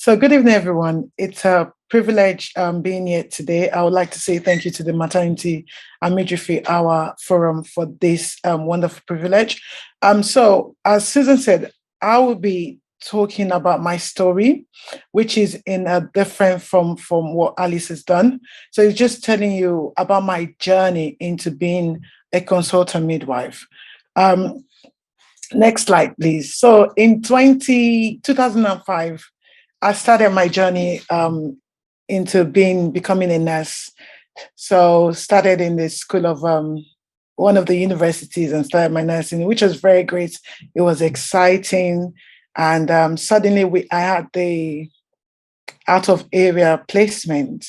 So good evening, everyone. It's a privilege being here today. I would like to say thank you to the Maternity and Midwifery Hour Forum for this wonderful privilege. So as Susan said, I will be talking about my story, which is in a different from what Alice has done. So it's just telling you about my journey into being a consultant midwife. Next slide, please. So in 2005, I started my journey into becoming a nurse. So started in the school of one of the universities and started my nursing, which was very great. It was exciting. And suddenly I had the out of area placement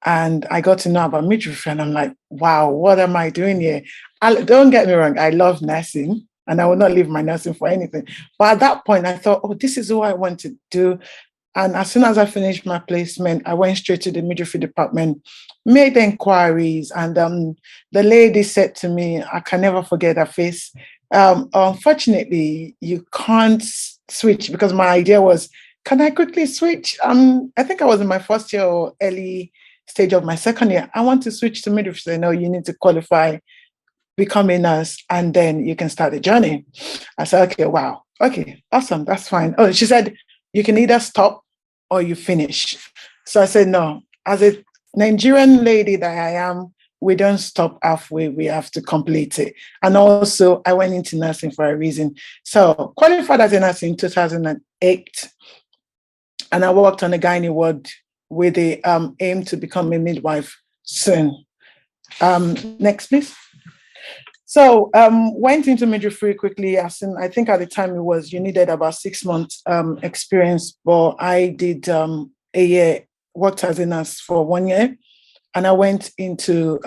and I got to know about midwifery and I'm like, wow, what am I doing here? Don't get me wrong, I love nursing and I will not leave my nursing for anything. But at that point, I thought, oh, this is what I want to do. And as soon as I finished my placement, I went straight to the midwifery department, made inquiries, and the lady said to me, I can never forget her face. Unfortunately, you can't switch because my idea was, can I quickly switch? I think I was in my first year or early stage of my second year. I want to switch to midwifery. So, no, you need to qualify, become a nurse, and then you can start the journey. I said, okay, wow. Okay, awesome. That's fine. Oh, she said, you can either stop or you finish. So I said, no, as a Nigerian lady that I am, we don't stop halfway. We have to complete it. And also, I went into nursing for a reason. So qualified as a nurse in 2008. And I worked on a gynae ward with the aim to become a midwife soon. Next, please. So went into midwifery quickly. I think at the time you needed about 6 months experience, but I did a year, worked as a nurse for 1 year, and I went into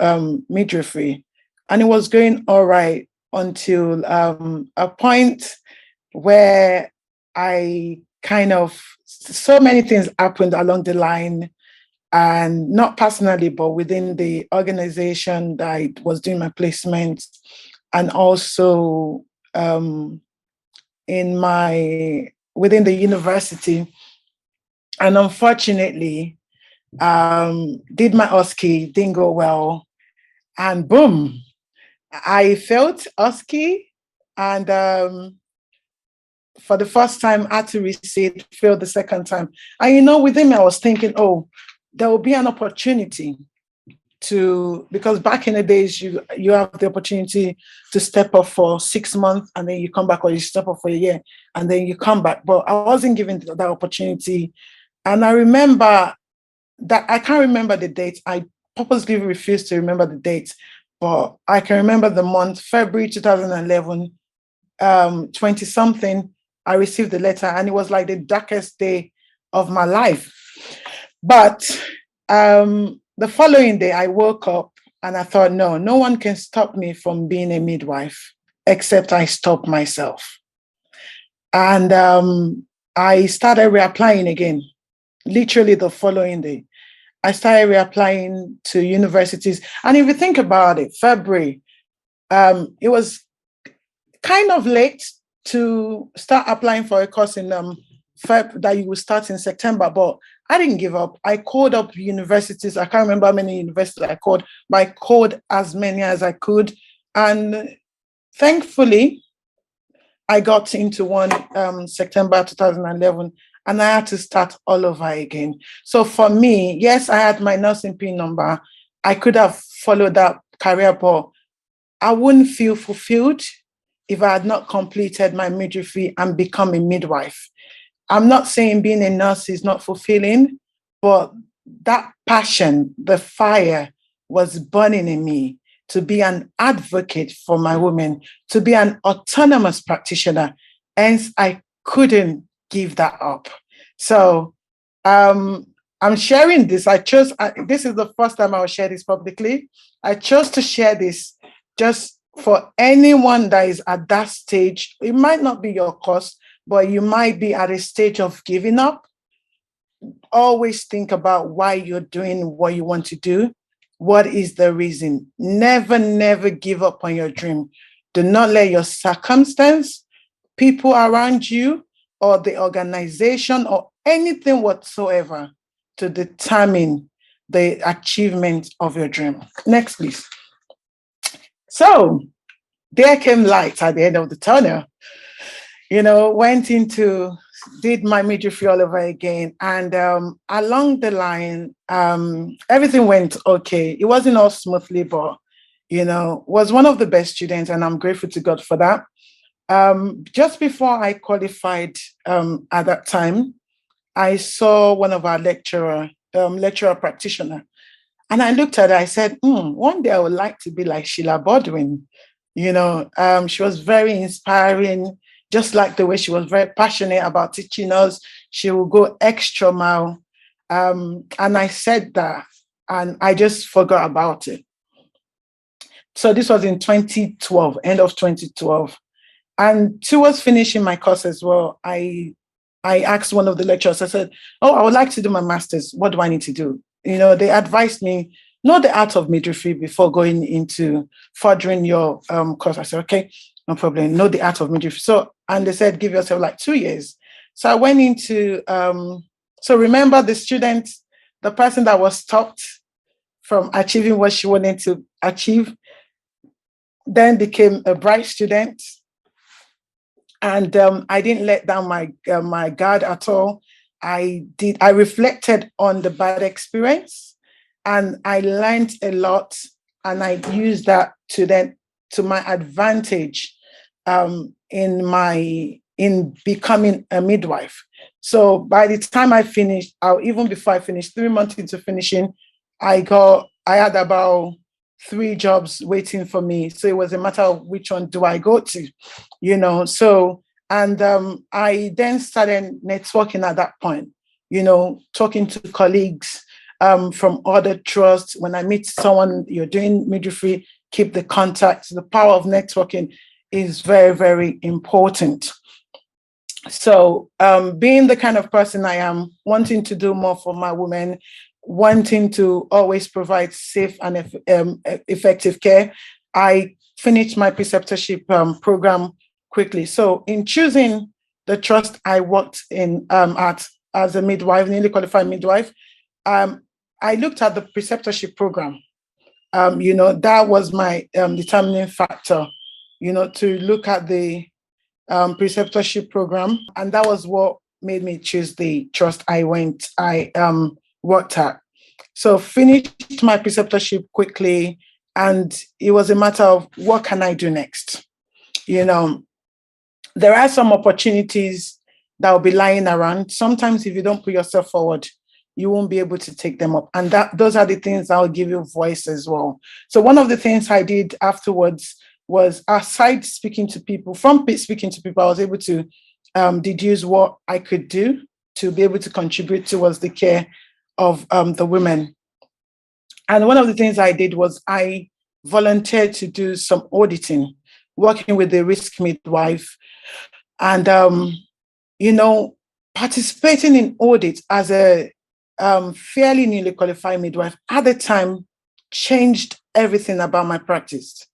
midwifery. And it was going all right until a point where so many things happened along the line, and not personally, but within the organization that I was doing my placement, and also within the university. And unfortunately, did my OSCE, didn't go well, and boom, I failed OSCE, and for the first time, I had to resit, failed the second time. And within me, I was thinking, oh, there will be an opportunity because back in the days, you have the opportunity to step up for 6 months and then you come back, or you step up for a year and then you come back. But I wasn't given that opportunity. And I remember that, I can't remember the date. I purposely refused to remember the date, but I can remember the month, February 2011, 20-something, I received the letter, and it was like the darkest day of my life. But the following day, I woke up and I thought, no one can stop me from being a midwife except I stop myself. And I started reapplying again, literally the following day. I started reapplying to universities. And if you think about it, February, it was kind of late to start applying for a course in Feb that you will start in September, but I didn't give up. I called up universities. I can't remember how many universities I called, but I called as many as I could. And thankfully, I got into one September 2011, and I had to start all over again. So for me, yes, I had my nursing PIN number. I could have followed that career, but I wouldn't feel fulfilled if I had not completed my midwifery and become a midwife. I'm not saying being a nurse is not fulfilling, but that passion, the fire was burning in me to be an advocate for my women, to be an autonomous practitioner. Hence, I couldn't give that up. So I'm sharing this. This is the first time I will share this publicly. I chose to share this just for anyone that is at that stage. It might not be your course, but you might be at a stage of giving up. Always think about why you're doing what you want to do. What is the reason? Never give up on your dream. Do not let your circumstance, people around you, or the organization, or anything whatsoever to determine the achievement of your dream. Next, please. So there came light at the end of the tunnel. Went into, did my midwifery all over again. And along the line, everything went okay. It wasn't all smoothly, but, was one of the best students, and I'm grateful to God for that. Just before I qualified at that time, I saw one of our lecturer practitioner. And I looked at her, I said, one day I would like to be like Sheila Bodwin. She was very inspiring, just like the way she was very passionate about teaching us. She would go extra mile. And I said that, and I just forgot about it. So this was in 2012, end of 2012. And towards finishing my course as well, I asked one of the lecturers, I said, I would like to do my master's. What do I need to do? They advised me, know the art of midwifery before going into furthering your course. I said, okay, no problem. Know the art of midwifery. So, and they said, give yourself like 2 years. So I went into, so remember the person that was stopped from achieving what she wanted to achieve, then became a bright student. And I didn't let down my guard at all. I reflected on the bad experience, and I learned a lot, and I used that to my advantage in becoming a midwife. So by the time I finished, or even before I finished, 3 months into finishing, I had about 3 jobs waiting for me. So it was a matter of which one do I go to, So, and I then started networking at that point, talking to colleagues from other trusts. When I meet someone, you're doing midwifery, keep the contacts. The power of networking is very, very important. So being the kind of person I am, wanting to do more for my women, wanting to always provide safe and effective care, I finished my preceptorship program quickly. So in choosing the trust I worked in at as a midwife, newly qualified midwife, I looked at the preceptorship program. That was my determining factor, to look at the preceptorship program. And that was what made me choose the trust I worked at. So finished my preceptorship quickly, and it was a matter of what can I do next? There are some opportunities that will be lying around. Sometimes if you don't put yourself forward, you won't be able to take them up. And those are the things that will give you voice as well. So one of the things I did afterwards was, aside speaking to people, I was able to deduce what I could do to be able to contribute towards the care of the women. And one of the things I did was I volunteered to do some auditing, working with the risk midwife, and participating in audits as a fairly newly qualified midwife at the time changed everything about my practice.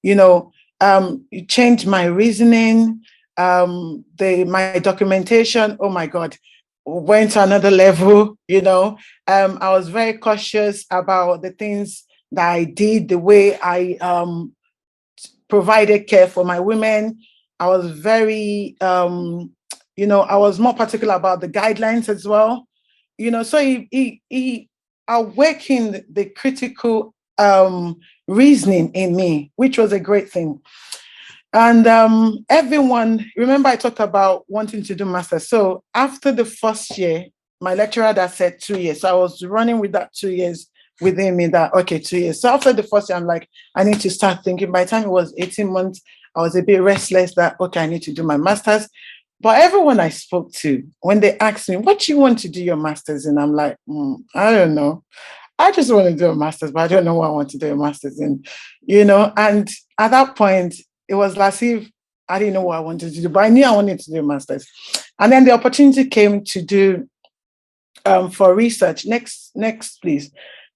It changed my reasoning, my documentation. Oh my God, went to another level. I was very cautious about the things that I did, the way I provided care for my women. I was very, I was more particular about the guidelines as well. So he awakened the critical reasoning in me, which was a great thing. And everyone, remember I talked about wanting to do masters. So after the first year, my lecturer that said 2 years. So I was running with that 2 years within me, that, okay, 2 years. So after the first year, I'm like, I need to start thinking. By the time it was 18 months, I was a bit restless that, okay, I need to do my masters. But everyone I spoke to, when they asked me, what do you want to do your masters in? I'm like, I don't know. I just want to do a master's, but I don't know what I want to do a master's in, And at that point, it was as if I didn't know what I wanted to do, but I knew I wanted to do a master's. And then the opportunity came to do for research. Next, please.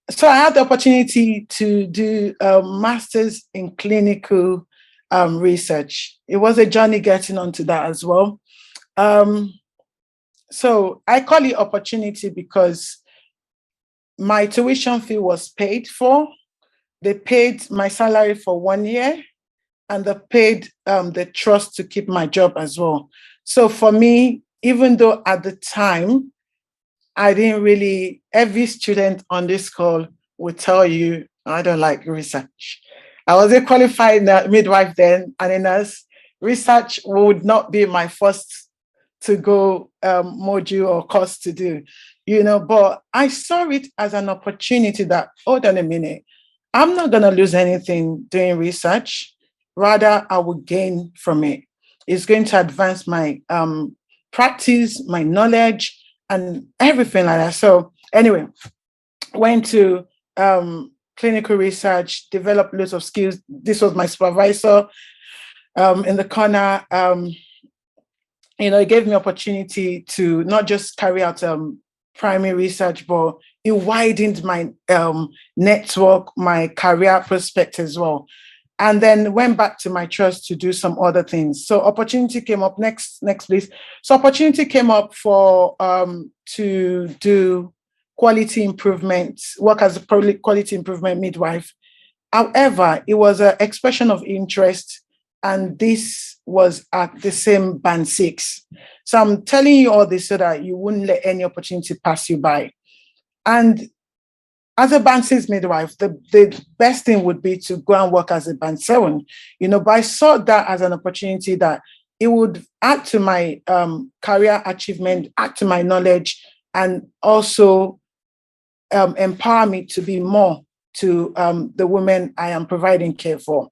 So I had the opportunity to do a master's in clinical research. It was a journey getting onto that as well. So I call it opportunity because my tuition fee was paid for. They paid my salary for 1 year, and they paid the trust to keep my job as well. So for me, even though at the time, I didn't really, every student on this call would tell you, I don't like research. I was a qualified midwife then and a nurse. Research would not be my first to go module or course to do, but I saw it as an opportunity that, hold on a minute, I'm not going to lose anything doing research. Rather, I will gain from it. It's going to advance my practice, my knowledge, and everything like that. So anyway, went to clinical research, developed loads of skills. This was my supervisor in the corner. It gave me opportunity to not just carry out primary research, but it widened my network, my career prospect as well. And then went back to my trust to do some other things. So opportunity came up. Next, please. So opportunity came up for to do quality improvement, work as a quality improvement midwife. However, it was an expression of interest, and this was at the same band 6. So I'm telling you all this so that you wouldn't let any opportunity pass you by. And as a band 6 midwife, the best thing would be to go and work as a band 7, but I saw that as an opportunity that it would add to my career achievement, add to my knowledge, and also empower me to be more to the women I am providing care for.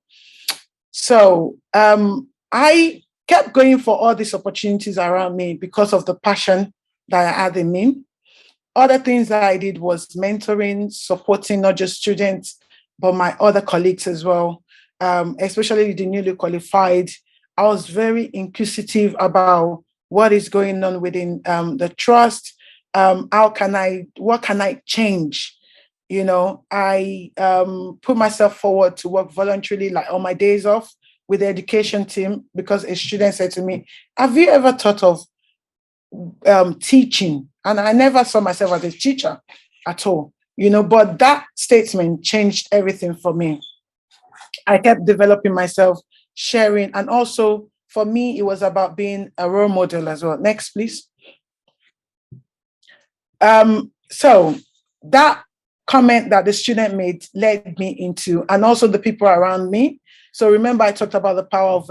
So I kept going for all these opportunities around me because of the passion that I had in me. Other things that I did was mentoring, supporting not just students, but my other colleagues as well, especially the newly qualified. I was very inquisitive about what is going on within the trust. What can I change? I put myself forward to work voluntarily, like on my days off with the education team, because a student said to me, have you ever thought of teaching? And I never saw myself as a teacher at all, but that statement changed everything for me. I kept developing myself, sharing, and also for me, it was about being a role model as well. Next, please. So that comment that the student made led me into, and also the people around me. So remember, I talked about the power of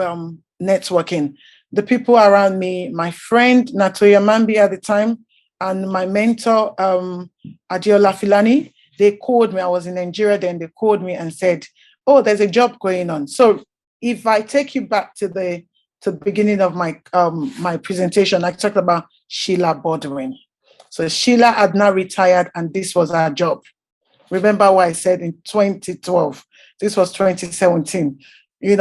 networking. The people around me, my friend Natoya Mambi at the time, and my mentor Adiola Filani, they called me. I was in Nigeria then. They called me and said, "Oh, there's a job going on." So if I take you back to the beginning of my my presentation, I talked about Sheila Baldwin. So Sheila had now retired, and this was her job. Remember what I said in 2012? This was 2017.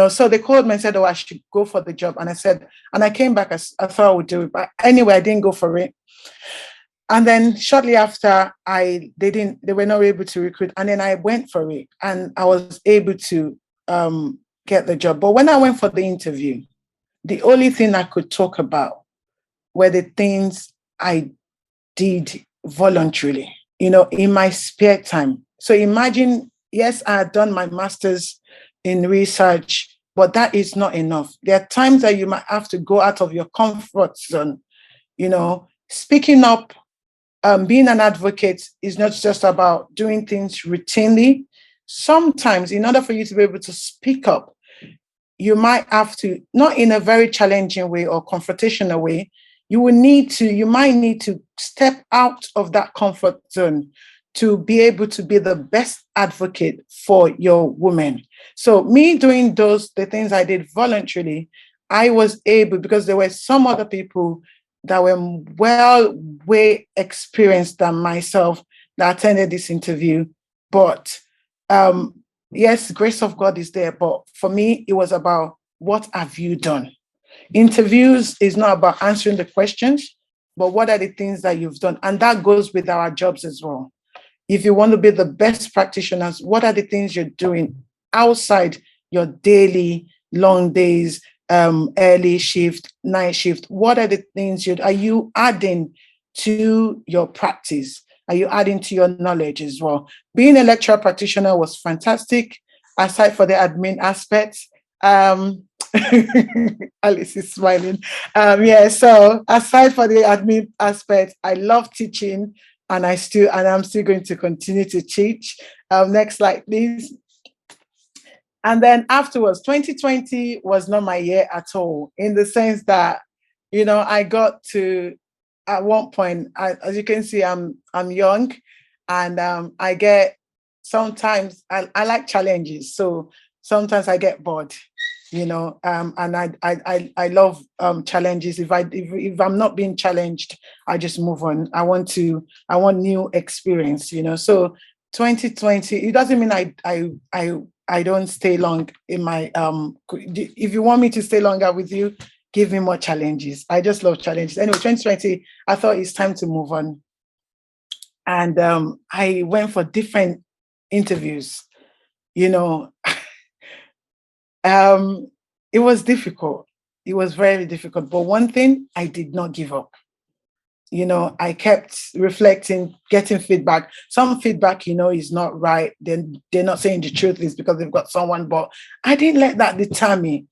So they called me and said, "Oh, I should go for the job." And I said, and I came back, I thought I would do it. But anyway, I didn't go for it. And then shortly after, they were not able to recruit. And then I went for it, and I was able to get the job. But when I went for the interview, the only thing I could talk about were the things I did voluntarily, in my spare time. So imagine, yes, I had done my master's in research, but that is not enough. There are times that you might have to go out of your comfort zone, speaking up. Being an advocate is not just about doing things routinely. Sometimes, in order for you to be able to speak up, you might have to, not in a very challenging way or confrontational way, you might need to step out of that comfort zone to be able to be the best advocate for your woman. So me doing the things I did voluntarily, I was able, because there were some other people that were way experienced than myself that attended this interview. But yes, grace of God is there. But for me, it was about, what have you done? Interviews is not about answering the questions, but what are the things that you've done? And that goes with our jobs as well. If you want to be the best practitioners, what are the things you're doing outside your daily long days, early shift, night shift? What are the things are you adding to your practice? Are you adding to your knowledge as well? Being a lecturer practitioner was fantastic, aside for the admin aspect. Alice is smiling. Yeah, so aside for the admin aspect, I love teaching, and I'm still going to continue to teach. Next slide, please. And then afterwards, 2020 was not my year at all, in the sense that, I got to, at one point, as you can see, I'm young, and I get, sometimes I like challenges. So sometimes I get bored, and I love challenges. If I'm not being challenged, I just move on. I want new experience, So 2020, it doesn't mean I don't stay long in my if you want me to stay longer with you, give me more challenges. I just love challenges. Anyway, 2020, I thought it's time to move on. And I went for different interviews, it was difficult. It was very difficult. But one thing, I did not give up. I kept reflecting, getting feedback. Some feedback, is not right. Then they're not saying the truth, is because they've got someone, but I didn't let that deter me.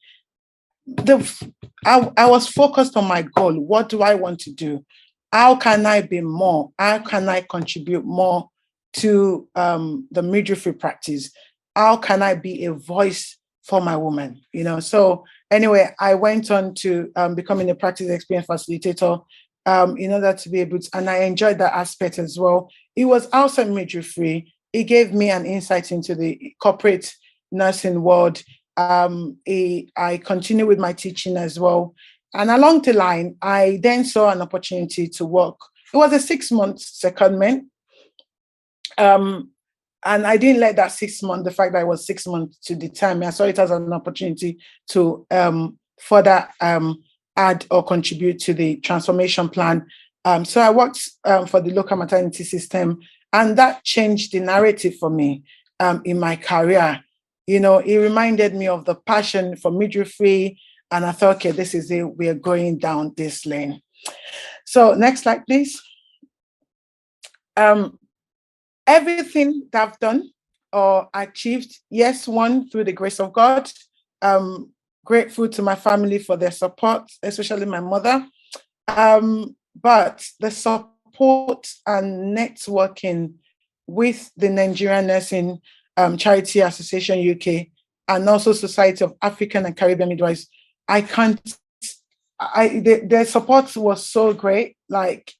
I was focused on my goal. What do I want to do? How can I be more? How can I contribute more to the midwifery practice? How can I be a voice for my woman? So anyway, I went on to becoming a practice experience facilitator, in order to be able to, and I enjoyed that aspect as well. It was outside midwifery. It gave me an insight into the corporate nursing world. I continued with my teaching as well. And along the line, I then saw an opportunity to work. It was a 6-month secondment. And I didn't let that 6 months, the fact that it was 6 months, to deter me. I saw it as an opportunity to further add or contribute to the transformation plan. So I worked for the local maternity system, and that changed the narrative for me in my career. It reminded me of the passion for midwifery, and I thought, okay, this is it. We are going down this lane. So next slide, please. Everything that I've done or achieved, yes, one, through the grace of God. Grateful to my family for their support, especially my mother. But the support and networking with the Nigerian Nursing Charity Association UK, and also Society of African and Caribbean Midwives, their support was so great. Like,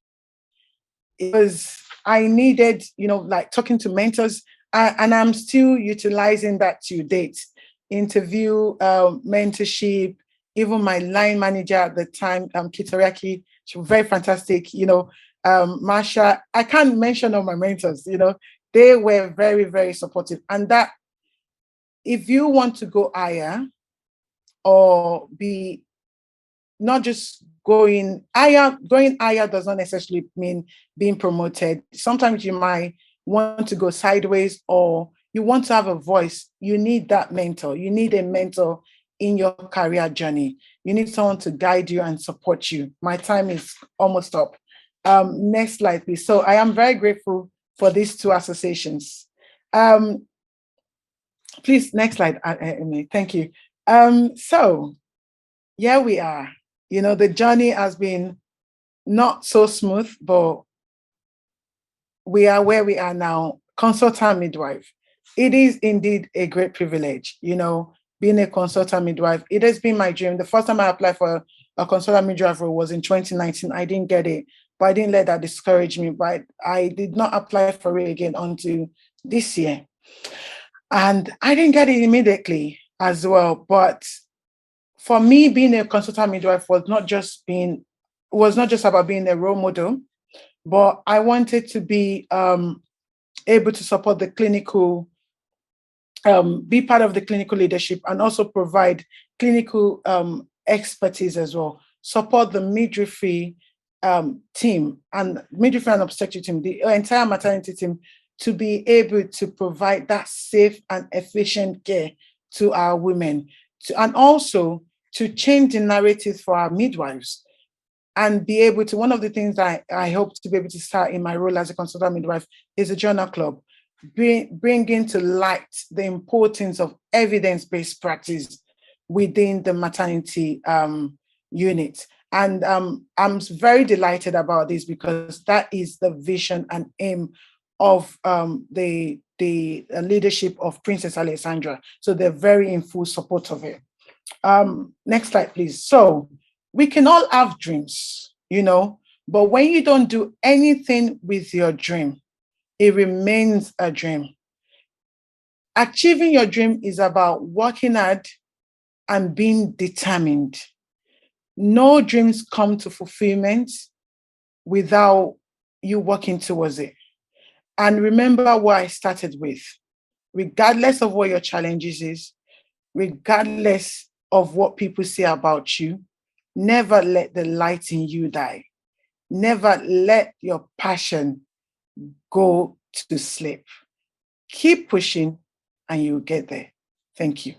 it was, I needed, like talking to mentors, and I'm still utilizing that to date. Interview, mentorship, even my line manager at the time, Kitoriaki, she was very fantastic. Marsha, I can't mention all my mentors, they were very, very supportive. And that, if you want to go higher, or be not just going higher does not necessarily mean being promoted. Sometimes you might want to go sideways, or you want to have a voice. You need that mentor. You need a mentor in your career journey. You need someone to guide you and support you. My time is almost up. Next slide, please. So I am very grateful for these two associations. Please, next slide, Amy. Thank you. So here we are. The journey has been not so smooth, but we are where we are now. Consultant midwife. It is indeed a great privilege, being a consultant midwife. It has been my dream. The first time I applied for a consultant midwife role was in 2019. I didn't get it, but I didn't let that discourage me. But I did not apply for it again until this year. And I didn't get it immediately as well. But for me, being a consultant midwife was not just about being a role model, but I wanted to be able to support the clinical, be part of the clinical leadership, and also provide clinical expertise as well, support the midwifery team and midwifery and obstetric team, the entire maternity team, to be able to provide that safe and efficient care to our women, and also to change the narrative for our midwives and be able to, one of the things that I hope to be able to start in my role as a consultant midwife is a journal club, bringing to light the importance of evidence-based practice within the maternity unit. And I'm very delighted about this because that is the vision and aim of the leadership of Princess Alexandra. So they're very in full support of it. Next slide, please. So we can all have dreams, but when you don't do anything with your dream, it remains a dream. Achieving your dream is about working hard and being determined. No dreams come to fulfillment without you working towards it. And remember what I started with. Regardless of what your challenges is, regardless of what people say about you, never let the light in you die. Never let your passion go to sleep. Keep pushing and you'll get there. Thank you.